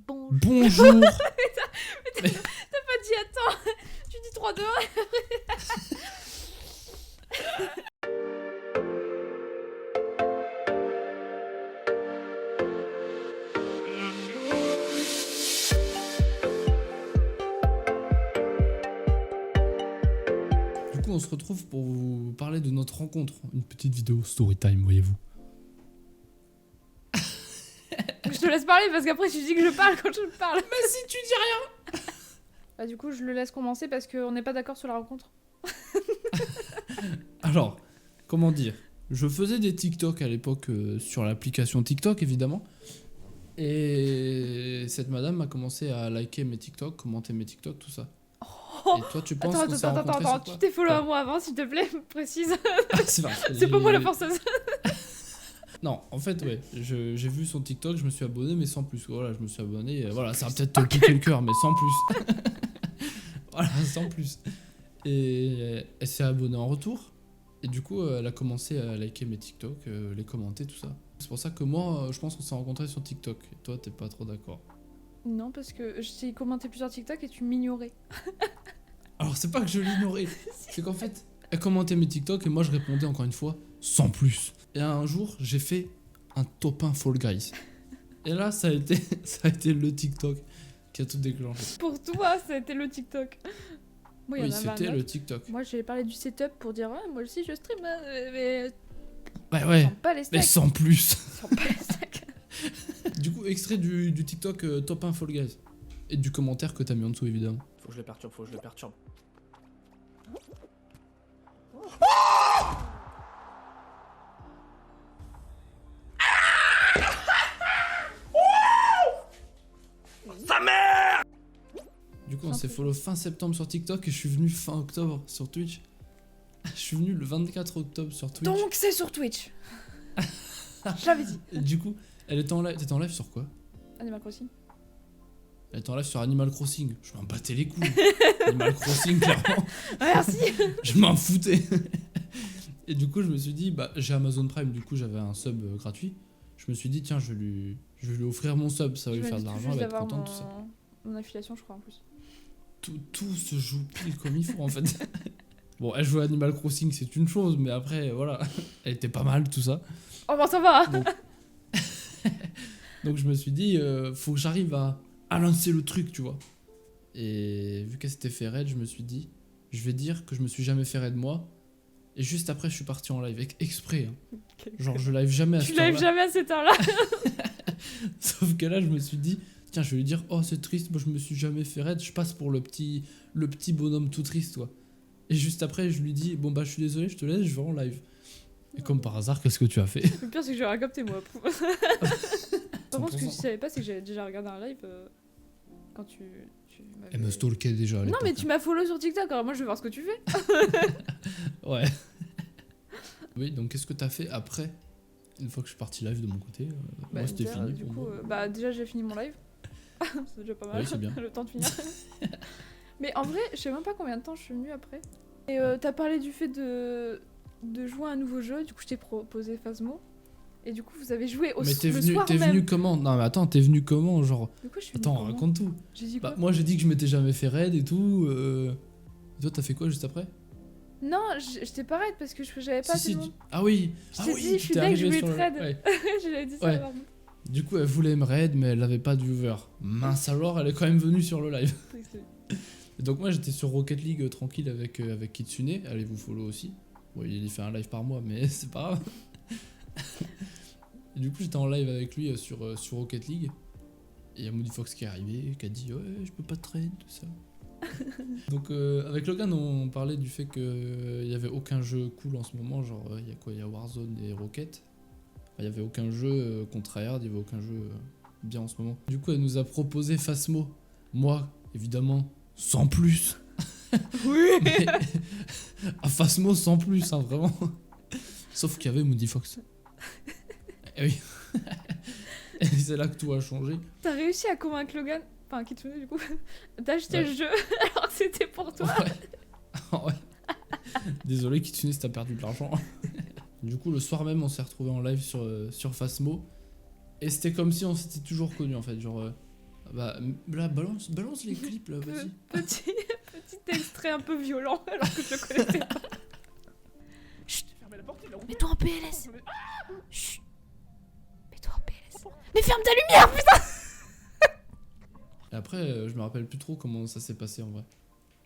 Bonjour. Bonjour. T'as pas dit attends. Tu dis 3, 2, 1. Du coup, on se retrouve pour vous parler de notre rencontre. Une petite vidéo story time, voyez-vous. Je te laisse parler parce qu'après tu dis que je parle quand je parle. Mais si tu dis rien. Bah du coup je le laisse commencer parce qu'on n'est pas d'accord sur la rencontre. Alors, comment dire? Je faisais des TikTok à l'époque sur l'application TikTok, évidemment. Et cette madame a commencé à liker mes TikTok, commenter mes TikTok, tout ça. Oh, Et toi, tu penses attends, qu'on s'est rencontrés sur tu quoi? t'es follow Quoi à moi avant s'il te plaît, précise. Ah, c'est vrai. C'est pas moi la forceuse. Non, en fait, ouais, j'ai vu son TikTok, je me suis abonné, mais sans plus. Voilà, je me suis abonné, voilà, ça va peut-être te piquer le cœur, mais sans plus. Voilà, sans plus. Et elle s'est abonnée en retour, et du coup, elle a commencé à liker mes TikTok, les commenter, tout ça. C'est pour ça que moi, je pense qu'on s'est rencontrés sur TikTok, et toi, t'es pas trop d'accord. Non parce que j'ai commenté plusieurs TikTok et tu m'ignorais. Alors, c'est pas que je l'ignorais, c'est qu'en fait, elle commentait mes TikTok, et moi, je répondais encore une fois, sans plus. Et un jour, j'ai fait un top 1 Fall Guys. Et là, ça a été le TikTok qui a tout déclenché. Pour toi ça a été le TikTok. Moi, il y Oui, en avait un c'était autre. le TikTok. Moi j'ai parlé du setup pour dire ouais, moi aussi je stream hein, mais Bah ouais, sans pas les mais steaks. sans plus. Sans pas les steaks. Du coup, extrait du TikTok top 1 Fall Guys. Et du commentaire que t'as mis en dessous, évidemment. Faut que je le perturbe, faut que je le perturbe. Du coup, on s'est follow fin septembre sur TikTok et je suis venu fin octobre sur Twitch. Je suis venu le 24 octobre sur Twitch. Donc c'est sur Twitch. Je l'avais dit. Et du coup, elle était en live. T'étais en live sur quoi? Animal Crossing. Elle était en live sur Animal Crossing. Je m'en battais les couilles. Animal Crossing, clairement. Merci. Je m'en foutais. Et du coup, je me suis dit, bah, j'ai Amazon Prime, du coup, j'avais un sub gratuit. Je me suis dit, tiens, je vais lui offrir mon sub, ça va lui faire de l'argent, elle va être contente, tout ça. Mon affiliation, je crois en plus. Tout se joue pile comme il faut, en fait. Bon, elle jouait à Animal Crossing, c'est une chose, mais après, voilà, elle était pas mal, tout ça. Oh, bon, ça va. Donc, je me suis dit, faut que j'arrive à lancer le truc, tu vois. Et vu qu'elle s'était fait raid, je me suis dit, je vais dire que je me suis jamais fait raid moi. Et juste après, je suis parti en live, exprès. Hein. Genre, je live jamais à Tu cette heure-là. live jamais à cette heure-là. Sauf que là, je me suis dit, tiens, je vais lui dire, oh, c'est triste, moi, je me suis jamais fait raid, je passe pour le petit bonhomme tout triste, toi. Et juste après, je lui dis, bon, bah, je suis désolé, je te laisse, je vais en live. Et comme par hasard, qu'est-ce que tu as fait? Le pire, c'est que j'aurais capté, moi. Par contre, ce que je 100%. savais pas, c'est que j'avais déjà regardé un live quand tu m'avais... Elle me stalkait déjà à Non, l'époque. mais tu m'as follow sur TikTok, alors moi, je vais voir ce que tu fais. Ouais. Oui, donc qu'est-ce que t'as fait après? Une fois que je suis parti live de mon côté, moi, c'était fini. Du pour coup, moi. bah, déjà, j'ai fini mon live. C'est déjà pas mal. Oui, c'est bien. Le temps de finir. Mais en vrai, je sais même pas combien de temps je suis venue après. Et t'as parlé du fait de jouer à un nouveau jeu, du coup je t'ai proposé Phasmo. Et du coup vous avez joué Mais le soir t'es même. venu comment? Non, mais attends, t'es venu comment? Genre, Du coup je suis venue attends, comment raconte tout. J'ai dit quoi? Bah, moi, j'ai dit que je m'étais jamais fait raid et tout. Et toi, t'as fait quoi juste après? Non, j'étais pas raid parce que j'avais pas Si, assez de si, monde. Ah oui, Je ah t'ai oui, dit, je tu suis t'es deg, je arrivé voulais sur être le- raid. ouais. J'avais dit ça Ouais. pardon. Du coup, elle voulait me raid, mais elle avait pas de viewer. Mince alors, elle est quand même venue sur le live. Et donc moi, j'étais sur Rocket League tranquille avec Kitsune. Allez vous follow aussi. Bon, il fait un live par mois, mais c'est pas grave. Et du coup, j'étais en live avec lui sur Rocket League. Et il y a Moody Fox qui est arrivé, qui a dit ouais, je peux pas te trade, tout ça. Donc avec Logan, on parlait du fait qu'il y avait aucun jeu cool en ce moment. Genre, il y a quoi? Il y a Warzone et Rocket. Enfin, il y avait aucun jeu contre Tryhard, il y avait aucun jeu bien en ce moment. Du coup, elle nous a proposé Phasmo. Moi, évidemment, sans plus. Oui. Mais à Phasmo sans plus, hein, vraiment. Sauf qu'il y avait Moody Fox. Et oui. Et c'est là que tout a changé. T'as réussi à convaincre Logan, enfin Kitsune du coup, d'acheter Ouais. le jeu alors que c'était pour toi. Ouais. Ouais. Désolé Kitsune si t'as perdu de l'argent. Du coup, le soir même, on s'est retrouvé en live sur Phasmo. Et c'était comme si on s'était toujours connus en fait. Genre, Bah là, balance les clips là, vas-y. Petit extrait un peu violent alors que je le connaissais pas. Chut, mets-toi en PLS. Chut, mets-toi en PLS. Mais ferme ta lumière, putain. Et après, je me rappelle plus trop comment ça s'est passé en vrai.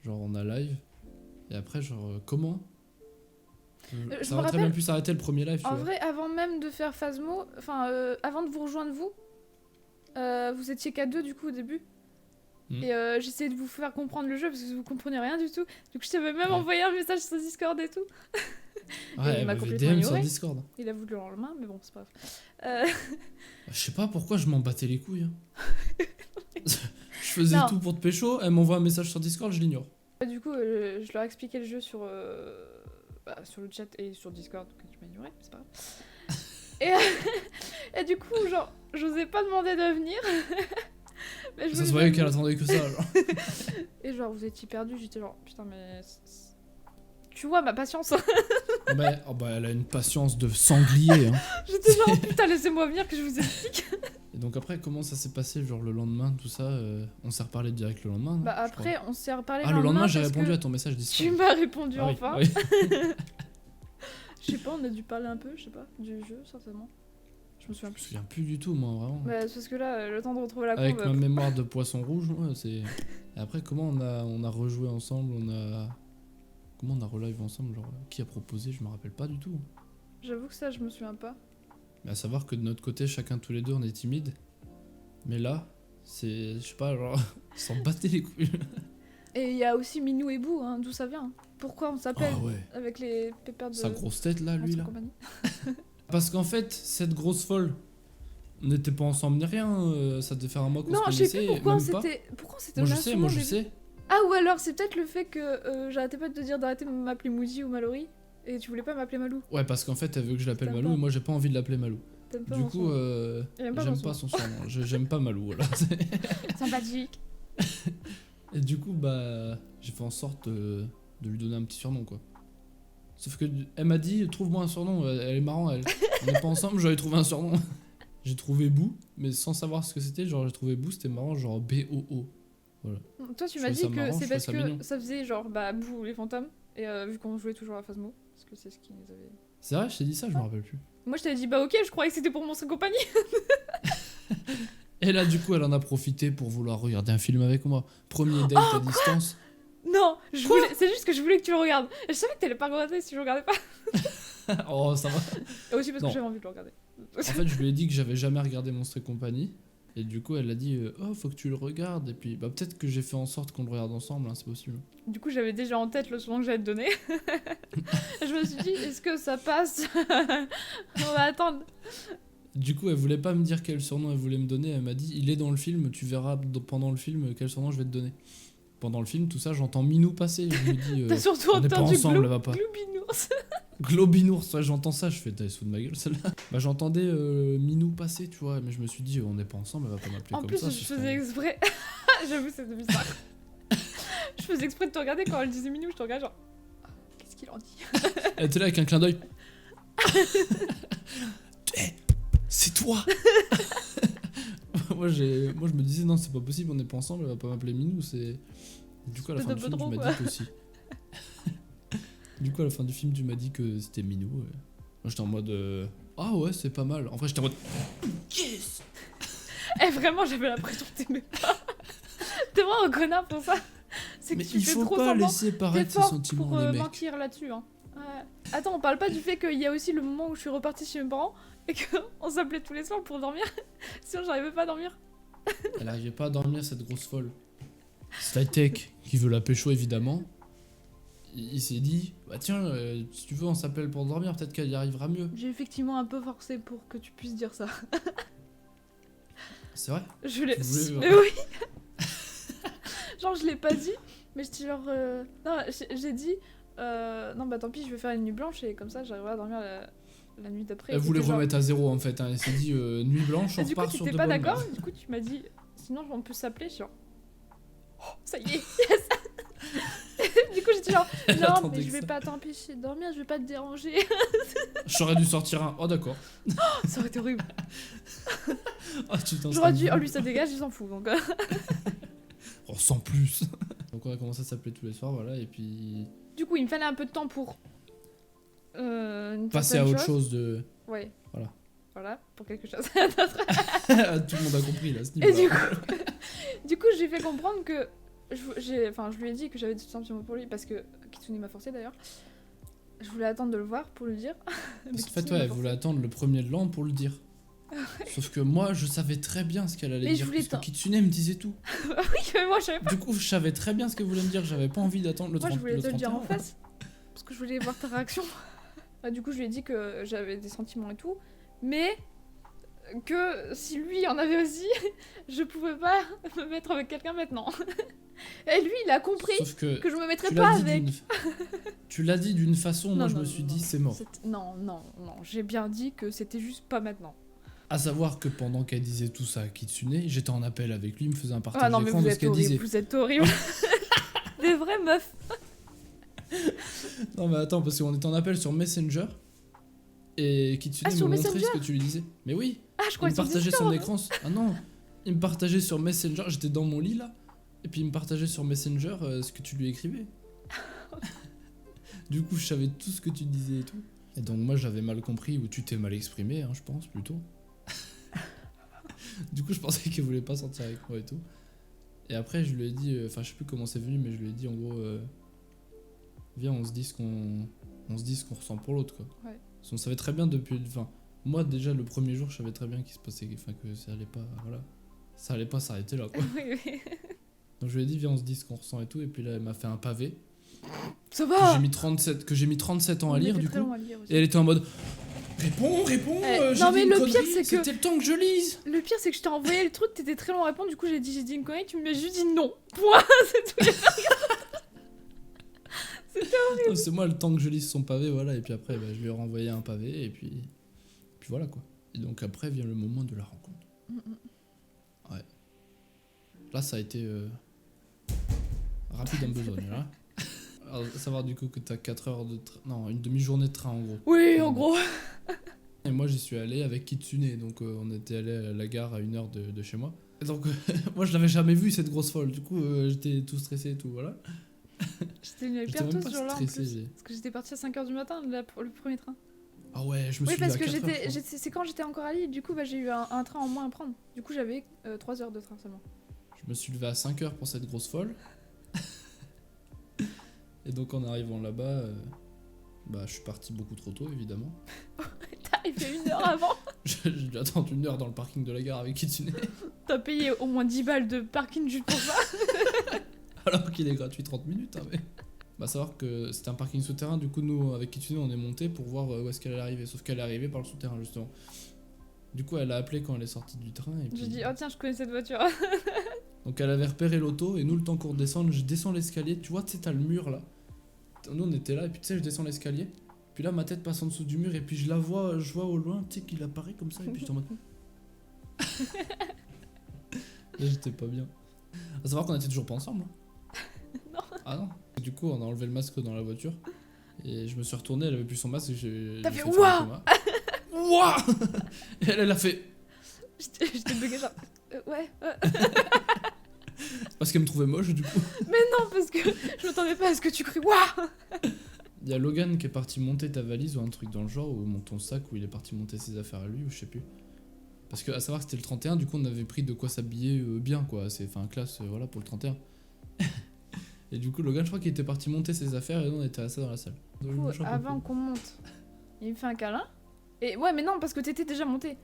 Genre on a live, et après genre comment je ça me aurait très rappelle- bien pu s'arrêter le premier live, tu En vois. vrai, avant même de faire Phasmo, enfin avant de vous rejoindre vous étiez qu'à 2 du coup au début. Mm. Et j'essayais de vous faire comprendre le jeu parce que vous comprenez rien du tout. Du coup je t'avais même Ouais. envoyé un message sur Discord et tout. Ouais, il m'a elle m'avait complètement DM sur ignoré. Discord. Il a voulu le lendemain, mais bon, c'est pas grave. Je sais pas pourquoi je m'en battais les couilles. Hein. Je faisais Non. tout pour te pécho, elle m'envoie un message sur Discord, je l'ignore. Du coup, je leur ai expliqué le jeu sur le chat et sur Discord, que tu m'as ignoré, c'est pas grave. Et du coup, genre, j'osais pas demander de venir. Mais je Ça voulais se voyait bien qu'elle attendait que ça. Genre. Et genre, vous étiez perdu, j'étais genre, putain, mais. Tu vois ma patience. Oh bah, elle a une patience de sanglier. Hein. J'étais genre, putain, laissez-moi venir que je vous explique. Et donc après, comment ça s'est passé, genre le lendemain, tout ça on s'est reparlé direct le lendemain, non, Bah je crois. après, on s'est reparlé Ah, le lendemain, j'ai parce répondu que à ton message Discord. tu m'as répondu Ah oui, enfin. ah oui. Je sais pas, on a dû parler un peu, je sais pas, du jeu, certainement. Je me souviens Je me plus. souviens plus du tout, moi, vraiment. Bah, c'est parce que là, le temps de retrouver la Avec courbe. ma mémoire de poisson rouge, ouais, c'est... Et après, comment on a rejoué ensemble, Comment on a relive ensemble, genre, qui a proposé, je me rappelle pas du tout. J'avoue que ça, je me souviens pas. Mais à savoir que de notre côté, chacun tous les deux, on est timide. Mais là, c'est... Je sais pas, genre... On s'en battait les couilles. Et il y a aussi Minou et Bou, hein, d'où ça vient. Pourquoi on s'appelle Ah ouais. avec les pépères de Sa grosse tête, là, lui, Monster là. Company. Parce qu'en fait, cette grosse folle, on n'était pas ensemble ni rien, ça devait faire un mois qu'on Non, se je sais connaissait, plus pourquoi même pas. Pourquoi on s'était Moi je donné un sais, surnom moi au je début. sais. Ah, ou alors c'est peut-être le fait que j'arrêtais pas de te dire d'arrêter de m'appeler Moody ou Mallory. Et tu voulais pas m'appeler Malou. Ouais, parce qu'en fait, elle veut que je l'appelle T'aimes Malou pas. et moi j'ai pas envie de l'appeler Malou. T'aimes pas Du mon coup, surnom. Il aime pas j'aime mon pas son surnom, j'aime pas Malou, voilà. Sympathique. Et du coup, bah, j'ai fait en sorte de lui donner un petit surnom, quoi. Sauf que elle m'a dit, trouve-moi un surnom, elle est marrante, elle. On n'est pas ensemble, j'aurais trouvé un surnom. J'ai trouvé Boo, mais sans savoir ce que c'était, genre j'ai trouvé Boo, c'était marrant, genre B-O-O. Voilà. Toi, tu Je m'as trouvais dit ça que marrant, c'est je parce trouvais ça mignon. que ça faisait genre bah Bou les fantômes. Et vu qu'on jouait toujours à Phasmo. Parce que c'est ce qui nous avait. C'est vrai, je t'ai dit ça, je me rappelle plus. Moi, je t'avais dit bah ok, je croyais que c'était pour Monster Company. Et là, du coup, elle en a profité pour vouloir regarder un film avec moi. Premier date à distance. Non, c'est juste que je voulais que tu le regardes. Et je savais que t'allais pas regarder si je le regardais pas. Oh, ça va. Et aussi parce Non. que j'avais envie de le regarder. En fait, je lui ai dit que j'avais jamais regardé Monstre et Compagnie. Et du coup, elle a dit oh, faut que tu le regardes. Et puis, bah, peut-être que j'ai fait en sorte qu'on le regarde ensemble, hein, c'est possible. Du coup, j'avais déjà en tête le surnom que j'allais te donner. Je me suis dit, est-ce que ça passe? On va attendre. Du coup, elle voulait pas me dire quel surnom elle voulait me donner. Elle m'a dit il est dans le film, tu verras pendant le film quel surnom je vais te donner. Pendant le film, tout ça, j'entends Minou passer. Je me dis T'as surtout on n'est pas entendu ensemble, elle va pas. Gloubinours. Globinours, ouais, j'entends ça, je fais t'as sous de ma gueule celle-là. Bah, j'entendais Minou passer, tu vois, mais je me suis dit on n'est pas ensemble, elle va pas m'appeler En comme plus, ça. je ce faisais serait- exprès. J'avoue, c'était bizarre. Je faisais exprès de te regarder quand elle disait Minou, je te regardais genre. Ah, qu'est-ce qu'il en dit? Elle était là avec un clin d'œil. Eh, c'est toi. moi, je me disais non, c'est pas possible, on n'est pas ensemble, elle va pas m'appeler Minou, c'est. Du coup, à la fin Espèce du de film, tu bedreau, m'as quoi. dit que si. Du coup, à la fin du film, tu m'as dit que c'était Minou. Moi, j'étais en mode ah ouais, c'est pas mal. En vrai, j'étais en mode yes. Eh, vraiment, j'avais l'impression que t'aimais pas. T'es vraiment un connard pour ça. C'est que Mais tu il fais faut trop pas semblant. laisser T'es paraître ses fort sentiments, pour les mecs. mentir là-dessus. Hein. Ouais. Attends, on parle pas du fait qu'il y a aussi le moment où je suis repartie chez mes parents et qu'on s'appelait tous les soirs pour dormir. Sinon, j'arrivais pas à dormir. Elle arrivait pas à dormir, cette grosse folle. Slytech, qui veut la pécho évidemment, il s'est dit bah tiens, si tu veux, on s'appelle pour dormir, peut-être qu'elle y arrivera mieux. J'ai effectivement un peu forcé pour que tu puisses dire ça. C'est vrai. Je l'ai. Tu voulais- Mais oui. Genre, je l'ai pas dit, mais je dis genre. Non, j'ai dit. Non, bah tant pis, je vais faire une nuit blanche et comme ça, j'arriverai à dormir la nuit d'après. Elle Et voulait t'étais genre- remettre à zéro en fait. Hein. Elle s'est dit nuit blanche, on Et du coup, repart tu sur t'es de pas bonnes d'accord. bases. Du coup, tu m'as dit. Sinon, on peut s'appeler. Genre. Oh, ça y est, yes. Du coup, j'étais genre, Elle non, attendait mais que je vais ça. pas t'empêcher de dormir, je vais pas te déranger. J'aurais dû sortir un. Oh, d'accord. Ça aurait été horrible. Oh, tu t'en J'aurais dû, serais oh, lui, ça dégage, il s'en fout. Donc, Oh, sans plus. Donc, on a commencé à s'appeler tous les soirs, voilà, et puis. Du coup, il me fallait un peu de temps pour. Passer à autre chose de. Ouais. Voilà. Voilà, pour quelque chose. Tout le monde a compris, là, ce Et niveau-là. du coup, j'ai fait comprendre que. Je lui ai dit que j'avais des sentiments pour lui parce que. Kitsune m'a forcé d'ailleurs. Je voulais attendre de le voir pour le dire. Mais Parce qu'en fait, Kitsune ouais, m'a elle forcé. voulait attendre le premier de l'an pour le dire. Sauf que moi, je savais très bien ce qu'elle allait Mais je dire. voulais Parce que t'en- Kitsune me disait tout. Oui, mais moi, je savais pas. Du coup, je savais très bien ce qu'elle voulait me dire. J'avais pas envie d'attendre le Moi, 30 je voulais le te le dire en 31. face. Parce que je voulais voir ta réaction. Bah, du coup, je lui ai dit que j'avais des sentiments et tout. Mais que si lui en avait aussi, je pouvais pas me mettre avec quelqu'un maintenant. Et lui, il a compris Sauf que que je me mettrais tu pas l'as dit avec. tu l'as dit d'une façon, moi Non, je non, me non, suis non. dit c'est mort. Non, non, non. J'ai bien dit que c'était juste pas maintenant. À savoir que pendant qu'elle disait tout ça à Kitsune, j'étais en appel avec lui, il me faisait un partage Ah non, mais d'écran vous de ce êtes qu'elle horrible, disait. vous êtes horrible. Des vraies meufs. Non mais attends, parce qu'on était en appel sur Messenger et Kitsune Ah, sur me montrait Messenger ce que tu lui disais. Mais oui, Ah, je il crois me que c'est partageait Discord. son écran. Ah non, il me partageait sur Messenger, j'étais dans mon lit là, et puis il me partageait sur Messenger ce que tu lui écrivais. Du coup, je savais tout ce que tu disais et tout. Et donc moi j'avais mal compris, ou tu t'es mal exprimé, hein, je pense plutôt. Du coup, je pensais qu'elle voulait pas sortir avec moi et tout. Et après, je lui ai dit, enfin, je sais plus comment c'est venu, mais je lui ai dit en gros, viens, on se dit ce qu'on ressent pour l'autre, quoi. Ouais. Parce qu'on savait très bien depuis, enfin, moi déjà le premier jour, je savais très bien qu'il se passait, enfin, que ça allait pas, voilà, ça allait pas s'arrêter là, quoi. Oui, oui. Donc je lui ai dit, viens, on se dit ce qu'on ressent et tout, et puis là, elle m'a fait un pavé Ça que va. j'ai mis 37 ans à On lire, était du très coup. long à lire aussi. Et elle était en mode, réponds, Eh, j'ai non, dit mais une le pire, connerie, c'est que- c'était le temps que je lise. Le pire, c'est que je t'ai envoyé le truc, t'étais très long à répondre, du coup j'ai dit une connerie, tu m'as juste dit non. Point, c'est tout. Non, c'est moi le temps que je lise son pavé, voilà, et puis après bah, je lui ai renvoyé un pavé, et puis voilà quoi. Et donc après vient le moment de la rencontre. Ouais. Là ça a été rapide en besogne, là. Alors, savoir du coup que t'as 4 heures de train, non, une demi-journée de train en gros. Oui, en gros. Et moi j'y suis allé avec Kitsune, donc on était allé à la gare à 1 heure de chez moi. Et donc moi je l'avais jamais vu cette grosse folle, du coup j'étais tout stressé et tout, voilà. J'étais venue avec J'étais Pierre même ce pas jour-là en stressé, plus. j'ai- Parce que j'étais partie à 5h du matin, le premier train. Ah ouais, je me Oui, suis parce levé que à 4 heures, je crois. c'est quand j'étais encore à Lille, du coup bah, j'ai eu un train en moins à prendre. Du coup j'avais 3 heures de train seulement. Je me suis levé à 5 heures pour cette grosse folle. Et donc en arrivant là-bas, bah, je suis parti beaucoup trop tôt évidemment. T'as arrivé 1 heure avant. J'ai dû attendre 1 heure dans le parking de la gare avec Kitsune. T'as payé au moins 10 balles de parking juste pour ça. Alors qu'il est gratuit 30 minutes. Hein, mais... Bah savoir que c'était un parking souterrain, du coup nous avec Kitsune on est monté pour voir où est-ce qu'elle allait arriver. Sauf qu'elle est arrivée par le souterrain justement. Du coup elle a appelé quand elle est sortie du train. Et puis... J'ai dit oh tiens je connais cette voiture. Donc elle avait repéré l'auto et nous le temps qu'on redescende, je descends l'escalier, tu vois, tu sais, t'as le mur là. Nous on était là et puis tu sais, je descends l'escalier. Puis là ma tête passe en dessous du mur et puis je vois au loin, tu sais, qu'il apparaît comme ça et puis j'étais en mode. Là j'étais pas bien. À savoir qu'on était toujours pas ensemble. Hein. Non. Ah non. Du coup on a enlevé le masque dans la voiture et je me suis retourné, elle avait plus son masque et T'as j'ai fait faire un ouah. coma. Ouah. Et elle a fait. J'étais buguée genre ouais. Parce qu'elle me trouvait moche du coup. Non parce que je m'attendais pas à ce que tu cries waouh. Il y a Logan qui est parti monter ta valise ou un truc dans le genre, ou ton sac où il est parti monter ses affaires à lui, ou je sais plus. Parce que à savoir que c'était le 31, du coup on avait pris de quoi s'habiller bien quoi, c'est enfin classe voilà pour le 31. Et du coup Logan je crois qu'il était parti monter ses affaires et nous on était restés dans la salle. Donc, Du coup, je me avant qu'on monte, il me fait un câlin. Et ouais mais non parce que t'étais déjà monté.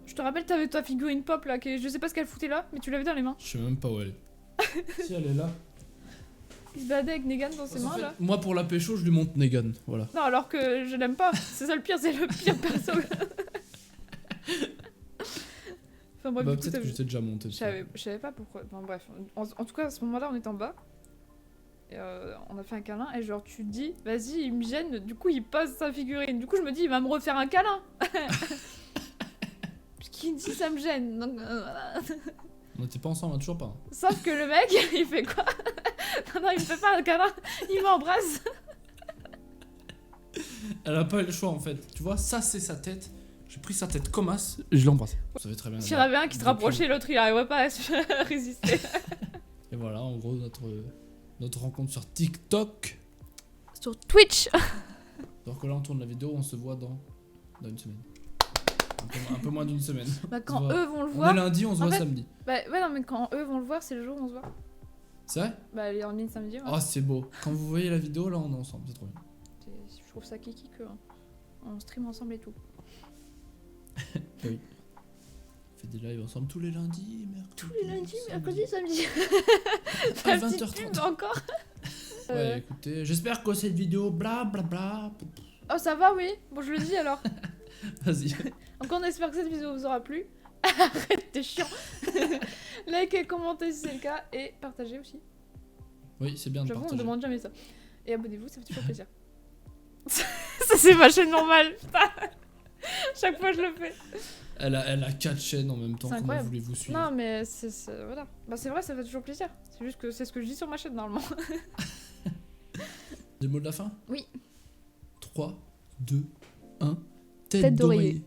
Je te rappelle t'avais ta figurine pop là, que je sais pas ce qu'elle foutait là, mais tu l'avais dans les mains. Je sais même pas où elle est. Si elle est là. Il se baladait avec Negan dans ses En mains fait, là. moi pour la pécho je lui monte Negan, voilà. Non alors que je l'aime pas, c'est ça le pire, c'est le pire perso. Enfin bref, Bah du coup, peut-être t'as que vu. j'étais déjà monté. Je savais pas pourquoi. Enfin bref, en tout cas à ce moment-là on était en bas. Et on a fait un câlin et genre tu te dis vas-y il me gêne, du coup il pose sa figurine. Du coup je me dis il va me refaire un câlin. Puisqu'il dit ça me gêne. Donc voilà. On n'était pas ensemble, hein, toujours pas. Hein. Sauf que le mec, il fait quoi? Non, il me fait pas un câlin, il m'embrasse. Elle a pas eu le choix en fait. Tu vois, ça c'est sa tête. J'ai pris sa tête comme as et je l'ai embrassé. Ça fait très bien. S'il y en avait un qui se rapprochait, l'autre il arriverait pas à résister. Et voilà, en gros, notre rencontre sur TikTok. Sur Twitch. Alors que là, on tourne la vidéo, on se voit dans une semaine. Un peu moins d'une semaine. Bah, quand On se voit- eux vont le On est voir. lundi, on se En voit fait- samedi. Bah, ouais, non, mais quand eux vont le voir, c'est le jour où on se voit. C'est vrai? Bah, elle est en ligne samedi. Ouais. Oh, c'est beau. Quand vous voyez la vidéo, là, on est ensemble, c'est trop bien. Je trouve ça kiki que. On stream ensemble et tout. On fait des lives ensemble tous les lundis, mercredis. Tous les lundis, samedis. mercredis, samedi. À La petite 20h30. pub encore. Ouais, écoutez, j'espère que cette vidéo, bla bla bla. Oh, ça va, oui. Bon, je le dis alors. Vas-y. Donc, on espère que cette vidéo vous aura plu. Arrête, t'es chiant. Likez, commentez si c'est le cas et partagez aussi. Oui, c'est bien de J'avoue, on partager. demande jamais ça. Et abonnez-vous, ça fait toujours plaisir. Ça, c'est ma chaîne normale, putain. Chaque fois, je le fais. Elle a 4 chaînes en même temps. C'est Comment incroyable. voulez-vous suivre? Non, mais voilà. Bah, c'est vrai, ça fait toujours plaisir. C'est juste que c'est ce que je dis sur ma chaîne normalement. Des mots de la fin? Oui. 3, 2, 1. Tête d'oreiller. d'oreiller.